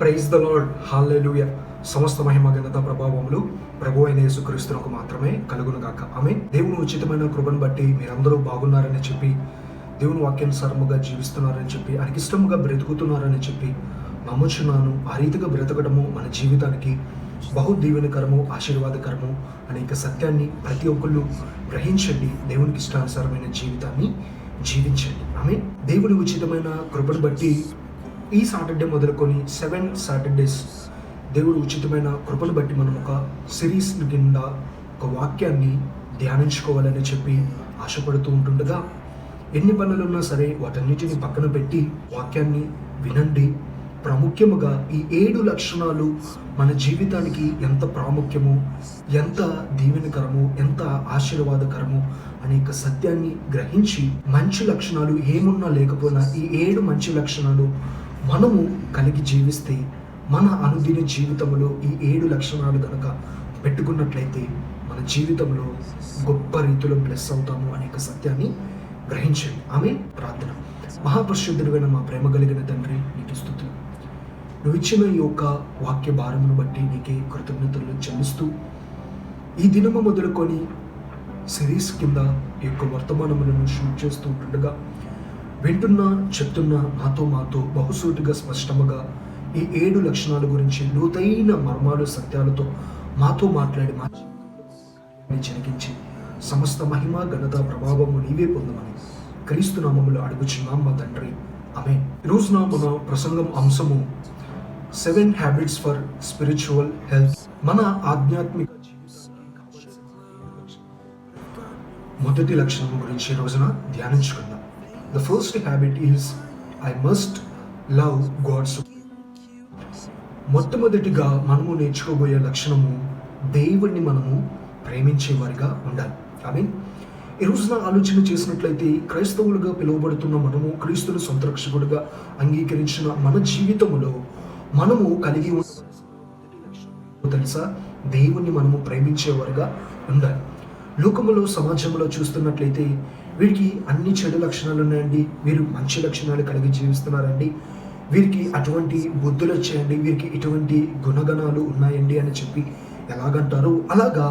Praise the lord, హల్లెలూయా. సమస్త మహిమ ఘనత ప్రభావములు ప్రభు అయిన యేసుక్రీస్తునకు మాత్రమే కలుగును గాక. ఆమేన్. దేవుని ఉచితమైన కృపను బట్టి మీరందరూ బాగున్నారని చెప్పి, దేవుని వాక్యానుసారముగా జీవిస్తున్నారని చెప్పి, ఆయనకిష్టముగా బ్రతుకుతున్నారని చెప్పి నమ్ముచున్నాను. ఆ రీతిగా బ్రతకడము మన జీవితానికి బహు దీవెనకరము, ఆశీర్వాదకరము అనేక సత్యాన్ని ప్రతి ఒక్కళ్ళు గ్రహించండి. దేవునికి ఇష్టానుసారమైన జీవితాన్ని జీవించండి. ఆమేన్. దేవుని ఉచితమైన కృపను బట్టి ఈ సాటర్డే మొదలుకొని 7 సాటర్డేస్ దేవుడు ఉచితమైన కృపను బట్టి మనం ఒక సిరీస్ కింద ఒక వాక్యాన్ని ధ్యానించుకోవాలని చెప్పి ఆశపడుతూ ఉంటుండగా, ఎన్ని పనులున్నా సరే వాటన్నిటిని పక్కన పెట్టి వాక్యాన్ని వినండి. ప్రాముఖ్యముగా ఈ 7 లక్షణాలు మన జీవితానికి ఎంత ప్రాముఖ్యమో, ఎంత దీవెనకరమో, ఎంత ఆశీర్వాదకరమో అనేక సత్యాన్ని గ్రహించి, మంచి లక్షణాలు ఏమున్నా లేకపోయినా ఈ 7 మంచి లక్షణాలు మనము కలిగి జీవిస్తే మన అనుదిన జీవితంలో ఈ 7 లక్షణాలు కనుక పెట్టుకున్నట్లయితే మన జీవితంలో గొప్ప రీతిలో బ్లెస్ అవుతాము అనేక సత్యాన్ని గ్రహించండి. ఆమె ప్రార్థన. మహాపరిశుద్ధుడైన మా ప్రేమ కలిగిన తండ్రి, నీకు స్తుతులు. నువ్వు ఇచ్చిన ఈ యొక్క వాక్య భారమును బట్టి నీకే కృతజ్ఞతలు చెల్లిస్తూ, ఈ దినము మొదలుకొని సిరీస్ కింద ఈ యొక్క వర్తమానములను షూట్ చేస్తూ ఉంటుండగా వింటున్నా చెప్తున్నా మాతో బహుసూటిగా స్పష్టముగా ఈ 7 లక్షణాల గురించి లోతైన మర్మాలు సత్యాలతో మాతో మాట్లాడి మా జీవితంలో జరిగించి సమస్త మహిమ ఘనత ప్రభావము నీవే పొందమని క్రీస్తు నామములో అడుగుచున్నాం మా తండ్రి. ఆమేన్. ఈరోజున మన ప్రసంగం అంశము 7 హ్యాబిట్స్ ఫర్ స్పిరిచువల్ హెల్త్. మన ఆధ్యాత్మిక జీవితానికి కావలసిన మొదటి లక్షణం గురించి ఈ రోజున ధ్యానించుకుందాం. The first habit is I must love God's. మొట్టమొదటిగా మనము నేర్చుకోబోయే లక్షణము దేవుణ్ణి మనము ప్రేమించేవారిగా ఉండాలి. ఆమేన్. ఈ రోజున ఆలోచన చేసినట్లయితే క్రైస్తవులుగా పిలువబడుతున్న మనము, క్రీస్తును సొంత రక్షకుడుగా అంగీకరించిన మన జీవితంలో మనము కలిగి ఉన్న తెలుసా, దేవుణ్ణి మనము ప్రేమించేవారిగా ఉండాలి. లోకములో సమాజంలో చూస్తున్నట్లయితే వీరికి అన్ని చెడు లక్షణాలు ఉన్నాయండి, వీరు మంచి లక్షణాలు కలిగి జీవిస్తున్నారండి, వీరికి అటువంటి బుద్ధులు వచ్చాయండి, వీరికి ఇటువంటి గుణగణాలు ఉన్నాయండి అని చెప్పి ఎలాగంటారు. అలాగా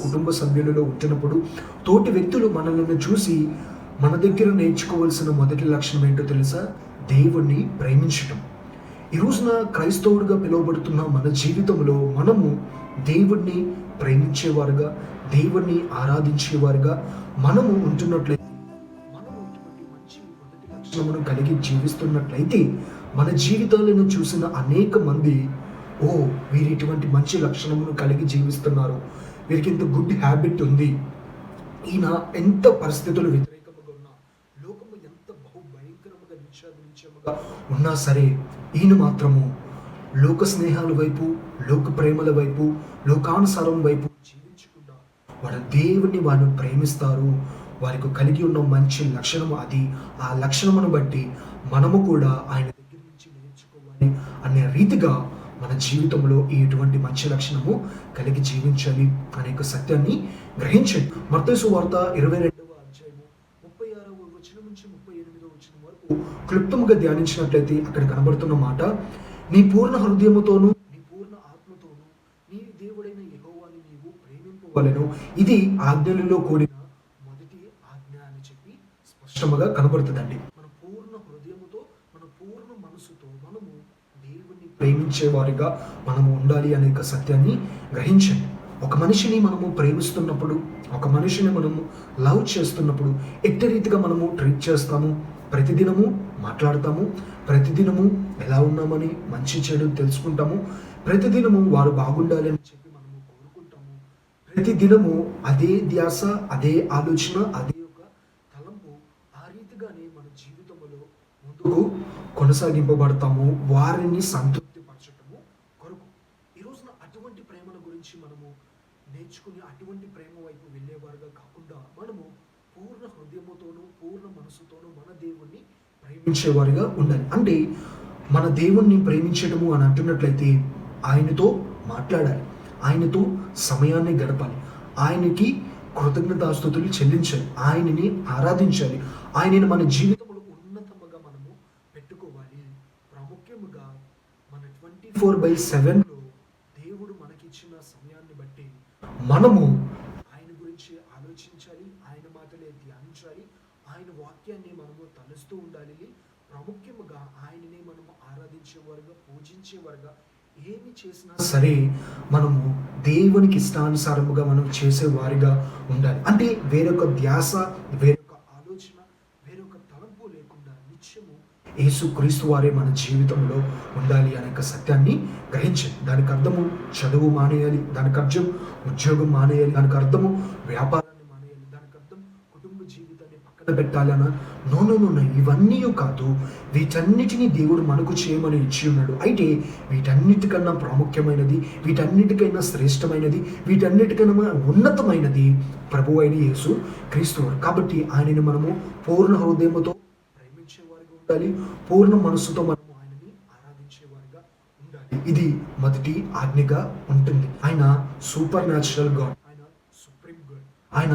కుటుంబ సభ్యులలో ఉంటున్నప్పుడు తోటి వ్యక్తులు మనల్ని చూసి మన దగ్గర నేర్చుకోవాల్సిన మొదటి లక్షణం ఏంటో తెలుసా, దేవుణ్ణి ప్రేమించటం. ఈ రోజున క్రైస్తవుడిగా పిలువబడుతున్న మన జీవితంలో మనము దేవుణ్ణి ప్రేమించేవారుగా, దేవుణ్ణి ఆరాధించేవారుగా మనము ఉంటున్నట్లయితే, మనము ఇటువంటి మంచి మొదటి లక్షణమును కలిగి జీవిస్తున్నట్లయితే మన జీవితాలను చూసిన అనేక మంది, ఓ వీరు ఇటువంటి మంచి లక్షణమును కలిగి జీవిస్తున్నారు, వీరికి ఇంత గుడ్ హ్యాబిట్ ఉంది, ఈయన ఎంత పరిస్థితులు వ్యతిరేకముగా ఉన్నా, లోకము ఎంత బహు భయంకరముగా నిశ్చయముగా ఉన్నా సరే ఈయన మాత్రము లోక స్నేహాల వైపు, లోక ప్రేమల వైపు, లోకానుసారం వైపు జీవించకుండా వాడు దేవుణ్ణి వారు ప్రేమిస్తారు. వారికి కలిగి ఉన్న మంచి లక్షణము అది. ఆ లక్షణమును బట్టి మనము కూడా ఆయన దగ్గర నుంచి నేర్చుకోవాలి అనే రీతిగా మన జీవితంలో ఇటువంటి మంచి లక్షణము కలిగి జీవించాలి అనేక సత్యాన్ని గ్రహించండి. మత్తయి సువార్త 22వ అధ్యాయము 36వ వచనం నుంచి 38వ వచనం వరకు క్లుప్తముగా ధ్యానించినట్లయితే అక్కడ కనబడుతున్న మాట, నీ పూర్ణ హృదయముతోను నీ పూర్ణ ఆత్మతోను నీ దేవుడైన యెహోవాని నీవు ప్రేమింపవలెను, ఇది ఆజ్ఞలలో కూడిన మొదటి ఆజ్ఞ అని చెప్పి స్పష్టముగా కనబడుతుందండి. మన పూర్ణ హృదయముతో, మన పూర్ణ మనసుతో మనము దేవుణ్ణి ప్రేమించే వారిగా మనము ఉండాలి అనేక సత్యాన్ని గ్రహించండి. ఒక మనిషిని మనము ప్రేమిస్తున్నప్పుడు, ఒక మనిషిని మనము లవ్ చేస్తున్నప్పుడు ఎట్టి రీతిగా మనము ట్రీట్ చేస్తాము, ప్రతిదినము మాట్లాడతాము, ప్రతిదినము ఎలా ఉన్నామని మంచి చెడు తెలుసుకుంటాము, ప్రతిదినము వారు బాగుండాలి అని చెప్పి మనము కోరుకుంటాము, ప్రతిదినము అదే ధ్యాస, అదే ఆలోచన, అదే ఒక తలంపు, ఆ రీతిగానే మన జీవితంలో ముందుకు కొనసాగింపబడతాము వారిని సంతృప్తి పరచటము కొరకు. ఈ రోజున అటువంటి ప్రేమల గురించి మనము నేర్చుకుని అటువంటి ప్రేమ వైపు వెళ్ళేవారుగా కాకుండా మనము పూర్ణ హృదయముతోనూ పూర్ణ మనసుతోనూ మన దేవుణ్ణి ప్రేమించేవారిగా ఉండాలి. అంటే మన దేవుణ్ణి ప్రేమించటము అని అంటున్నట్లయితే ఆయనతో మాట్లాడాలి, ఆయనతో సమయాన్ని గడపాలి, ఆయనకి కృతజ్ఞతాస్తుతులు చెల్లించాలి, ఆయనని ఆరాధించాలి, ఆయనని మన జీవితంలో ఉన్నతముగా మనము పెట్టుకోవాలి. ప్రాముఖ్యముగా మన 24/7లో దేవుడు మనకిచ్చిన సమయాన్ని బట్టి మనము ఆయన గురించి ఆలోచించాలి, ఆయన మాటలే ధ్యానించాలి, ఆయన వాక్యాన్ని మనము తలుస్తూ ఉండాలి. ప్రాముఖ్యముగా ఆయనని మనము ఆరాధించేవారుగా, పూజించేవారుగా, ఏమి చేసినా సరే మనము దేవునికి ఇష్టానుసారముగా మనం చేసేవారిగా ఉండాలి. అంటే వేరొక ధ్యాస, వేరొక ఆలోచన, వేరొక తలంపు లేకుండా నిత్యము యేసుక్రీస్తు వారే మన జీవితంలో ఉండాలి అనే సత్యాన్ని గ్రహించండి. దానికి అర్థము చదువు మానేయాలి, దానికి అర్థం ఉద్యోగం మానేయాలి, దానికి అర్థము వ్యాపారాన్ని మానేయాలి, దానికి అర్థం కుటుంబ జీవితాన్ని పక్కన పెట్టాలన్న నో. ఇవన్నీ కాదు. వీటన్నిటినీ దేవుడు మనకు చేయమని ఇచ్చి ఉన్నాడు. అయితే వీటన్నిటికన్నా ప్రాముఖ్యమైనది, వీటన్నిటికైనా శ్రేష్టమైనది, వీటన్నిటికన్నా ఉన్నతమైనది ప్రభు అయిన యేసు క్రీస్తు వారు. కాబట్టి ఆయనని మనము పూర్ణ హృదయముతో ప్రేమించేవారిగా ఉండాలి, పూర్ణ మనస్సుతో మనము ఆయనని ఆరాధించేవారిగా ఉండాలి. ఇది మొదటి ఆజ్ఞగా ఉంటుంది. ఆయన సూపర్ న్యాచురల్ గాడ్, ఆయన సుప్రీం గాడ్, ఆయన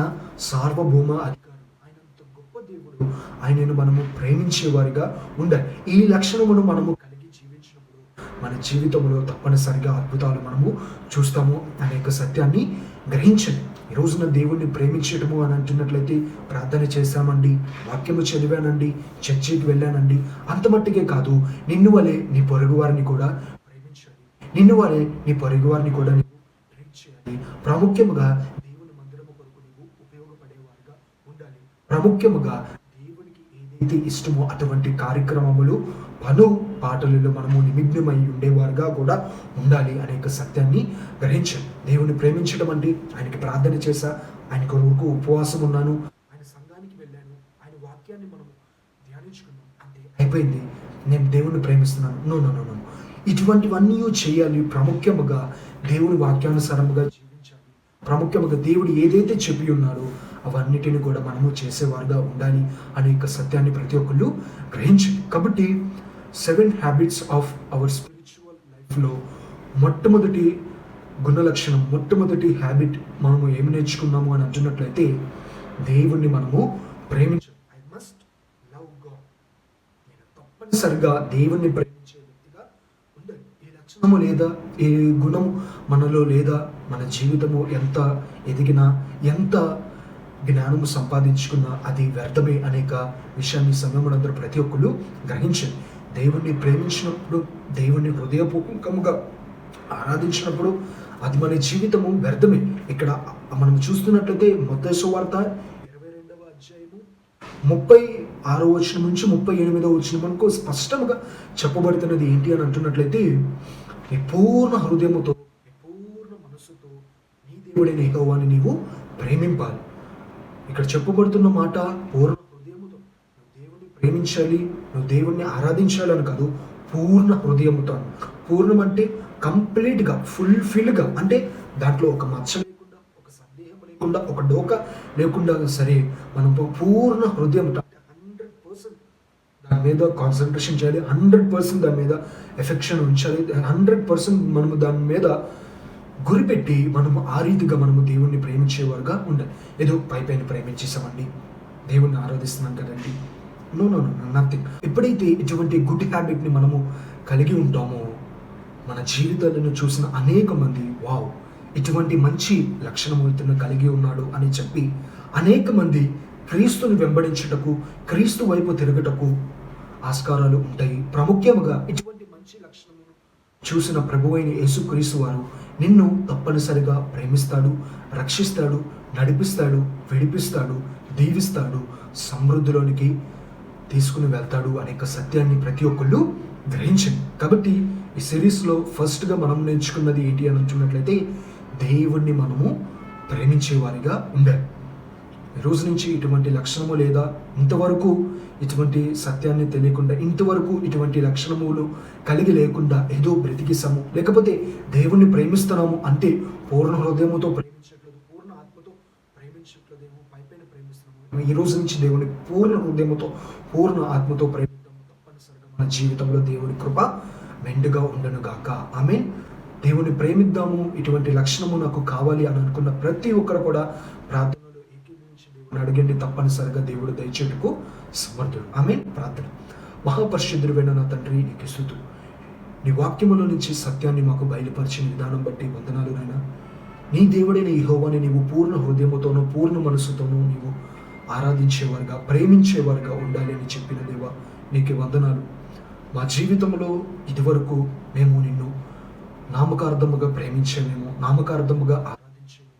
సార్వభౌమ అధికారి, ఆయన అంత గొప్ప దేవుడు. ఆయనను మనము ప్రేమించేవారిగా ఉండాలి. ఈ లక్షణమును మనము కలిగి జీవించినప్పుడు మన జీవితంలో తప్పనిసరిగా అద్భుతాలు మనము చూస్తాము అనే సత్యాన్ని గ్రహించండి. ఈ రోజున దేవుణ్ణి ప్రేమించటము అని అంటున్నట్లయితే ప్రార్థన చేశామండి, వాక్యము చదివానండి, చర్చికి వెళ్ళానండి, అంత మట్టికే కాదు. నిన్ను వలె నీ పొరుగు వారిని కూడా ప్రేమించాలి, నిన్ను వలె నీ పొరుగు వారిని కూడా నీవు ట్రీట్ చేయాలి. ప్రాముఖ్యముగా దేవుని మందిరము కొరకు నీవు ఉపయోగపడేవారిగా ఉండాలి. ప్రాముఖ్యముగా దేవునికి ఏదైతే ఇష్టమో అటువంటి కార్యక్రమములు, పలు పాటలలో మనము నిమగ్నమై ఉండేవారుగా కూడా ఉండాలి అనేక సత్యాన్ని గ్రహించాలి. దేవుని ప్రేమించడం అంటే ఆయనకి ప్రార్థన చేశా, ఆయన కొరకు ఉపవాసం ఉన్నాను, ఆయన సంఘానికి వెళ్ళాను, ఆయన వాక్యాన్ని మనము ధ్యానించుకున్నాం, అంతే అయిపోయింది, నేను దేవుని ప్రేమిస్తున్నాను. నో. ఇటువంటివన్నీ చేయాలి. ప్రాముఖ్యముగా దేవుని వాక్యానుసారముగా జీవించాలి. ప్రాముఖ్యముగా దేవుడు ఏదైతే చెప్పి ఉన్నాడో అవన్నిటిని కూడా మనము చేసేవారుగా ఉండాలి అనేక సత్యాన్ని ప్రతి ఒక్కళ్ళు గ్రహించాలి. కాబట్టి 7 హ్యాబిట్స్ ఆఫ్ అవర్ స్పిరిచువల్ లైఫ్లో మొట్టమొదటి గుణలక్షణం, మొట్టమొదటి హ్యాబిట్ మనము ఏమి నేర్చుకున్నాము అని అంటున్నట్లయితే దేవుణ్ణి మనము ప్రేమించాలి. I must love God. నేను తప్పనిసరిగా దేవుణ్ణి ప్రేమించే వ్యక్తిగా ఉండాలి. ఈ లక్షణము లేదా ఈ గుణము మనలో లేదా మన జీవితము ఎంత ఎదిగినా, ఎంత జ్ఞానము సంపాదించుకున్నా అది వ్యర్థమే అనేక విషయాన్ని సమయమునందరూ ప్రతి ఒక్కళ్ళు గ్రహించండి. దేవుణ్ణి ప్రేమించినప్పుడు, దేవుణ్ణి హృదయపూర్వకముగా ఆరాధించినప్పుడు అది మన జీవితము వ్యర్థమే. ఇక్కడ మనం చూస్తున్నట్లయితే మత్తయి సువార్త 22వ అధ్యాయము 36వ వచనం నుంచి 38వ వచనం మనకు స్పష్టంగా చెప్పబడుతున్నది ఏంటి అని అంటున్నట్లయితే, నీ పూర్ణ హృదయముతో, నీ పూర్ణ మనస్సుతో నీ దేవుడైన యెహోవాని నీవు ప్రేమింపాలి. ఇక్కడ చెప్పబడుతున్న మాట పూర్ణ హృదయముతో నువ్వు దేవుని ప్రేమించాలి, నువ్వు దేవుణ్ణి ఆరాధించాలి అని కాదు, పూర్ణ హృదయముతో. పూర్ణం అంటే కంప్లీట్గా, ఫుల్ఫిల్గా, అంటే దాంట్లో ఒక మచ్చ లేకుండా, ఒక సందేహం లేకుండా, ఒక డోకా లేకుండా సరే మనం పూర్ణ హృదయంతో 100% దాని మీద కాన్సన్ట్రేషన్ చేయాలి, 100% దాని మీద ఎఫెక్షన్ ఉంచాలి, 100% మనము దాని మీద గురిపెట్టి మనము ఆ రీతిగా మనము దేవుణ్ణి ప్రేమించేవారుగా ఉండాలి. ఏదో పైపైన ప్రేమించేసామండి, దేవుణ్ణి ఆరాధిస్తున్నాం కదండి, నో, నథింగ్. ఎప్పుడైతే ఇటువంటి గుడ్ హ్యాబిట్ని మనము కలిగి ఉంటామో మన జీవితాలను చూసిన అనేక మంది వావ్, ఇటువంటి మంచి లక్షణము ఇతను కలిగి ఉన్నాడు అని చెప్పి అనేక మంది క్రీస్తుని వెంబడించుటకు, క్రీస్తు వైపు తిరుగుటకు ఆస్కారాలు ఉంటాయి. ప్రాముఖ్యముగా ఇటువంటి మంచి లక్షణమును చూసిన ప్రభువైన యేసుక్రీస్తు వారు నిన్ను తప్పనిసరిగా ప్రేమిస్తాడు, రక్షిస్తాడు, నడిపిస్తాడు, విడిపిస్తాడు, దీవిస్తాడు, సమృద్ధిలోనికి తీసుకుని వెళ్తాడు అనేక సత్యాన్ని ప్రతి ఒక్కళ్ళు గ్రహించండి. కాబట్టి ఈ సిరీస్లో ఫస్ట్గా మనం నేర్చుకున్నది ఏంటి అని అంటున్నట్లయితే దేవుణ్ణి మనము ప్రేమించేవారిగా ఉండాలి. ఈ రోజు నుంచి ఇటువంటి లక్షణము లేదా ఇంతవరకు ఇటువంటి సత్యాన్ని తెలియకుండా, ఇంతవరకు ఇటువంటి లక్షణములు కలిగి లేకుండా ఏదో బ్రతికిస్తాము, లేకపోతే దేవుణ్ణి ప్రేమిస్తున్నాము అంటే పూర్ణ హృదయముతో ప్రేమించట్లేదు, పూర్ణ ఆత్మతో ప్రేమించట్లేదేమో, పైపైన ప్రేమిస్తున్నాము. ఈ రోజు నుంచి దేవుని పూర్ణ హృదయముతో, పూర్ణ ఆత్మతో ప్రేమిద్దాము. తప్పనిసరిగా మన జీవితంలో దేవుని కృప మెండుగా ఉండను గాక. ఆమేన్. దేవుని ప్రేమిద్దాము, ఇటువంటి లక్షణము నాకు కావాలి అని అనుకున్న ప్రతి ఒక్కరు కూడా ప్రార్థనలో ఏకీభవించి దేవుని అడగండి. తప్పనిసరిగా దేవుడు దయచేటుకు సమర్థుడు. ఆమేన్. ప్రార్థన. మహాపరిశుద్ధుడైన నా తండ్రి, నీకు స్తుతులు. నీ వాక్యములో నుంచి సత్యాన్ని మాకు బయలుపరిచిన విధానం బట్టి వందనాలు నాయనా. నీ దేవుడైన యెహోవాని నీవు పూర్ణ హృదయముతోనూ పూర్ణ మనస్సుతోనూ నీవు ఆరాధించేవారుగా, ప్రేమించేవారుగా ఉండాలి అని చెప్పిన దేవా, నీకు వందనాలు. మా జీవితంలో ఇదివరకు మేము నిన్ను నామకార్థముగా ప్రేమించేమేమో, నామకార్థముగా ఆరాధించేమేమో.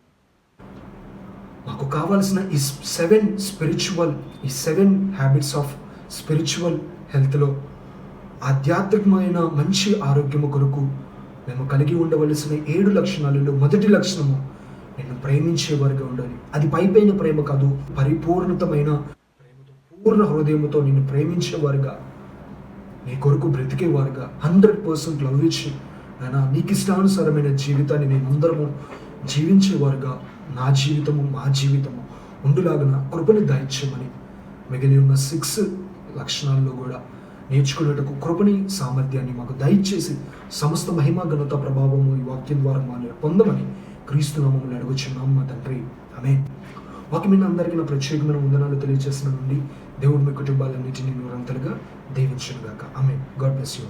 మాకు కావాల్సిన ఈ 7 హ్యాబిట్స్ ఆఫ్ స్పిరిచువల్ హెల్త్లో ఆధ్యాత్మికమైన మంచి ఆరోగ్యము కొరకు మేము కలిగి ఉండవలసిన 7 లక్షణాలలో మొదటి లక్షణము నిన్ను ప్రేమించేవారుగా ఉండాలి. అది పైపైన ప్రేమ కాదు, పరిపూర్ణతమైన ప్రేమతో, పూర్ణ హృదయముతో నిన్ను ప్రేమించేవారుగా, నీ కొరకు బ్రతికేవారుగా, 100% లవ్ ఇచ్చి నాయనా నీకు ఇష్టానుసారమైన జీవితాన్ని మేమందరము జీవించేవారుగా నా జీవితము, మా జీవితము ఉండులాగున కృపని దయచేయమని, మిగిలి ఉన్న 6 లక్షణాల్లో కూడా నేర్చుకునేటకు కృపని, సామర్థ్యాన్ని మాకు దయచేసి సమస్త మహిమ, ఘనత, ప్రభావము ఈ వాక్యం ద్వారా మాలో పొందమని క్రీస్తు నామములో అడుగుచున్నాం మా తండ్రి, ఆమేన్. వాక్యమైన అందరికీ నా ప్రత్యేకమైన వందనాలు తెలియజేసిన నుండి దేవుడు మీ కుటుంబాలన్నిటినీ నిరంతరంగా దీవించును గాక. ఆమేన్. God bless you.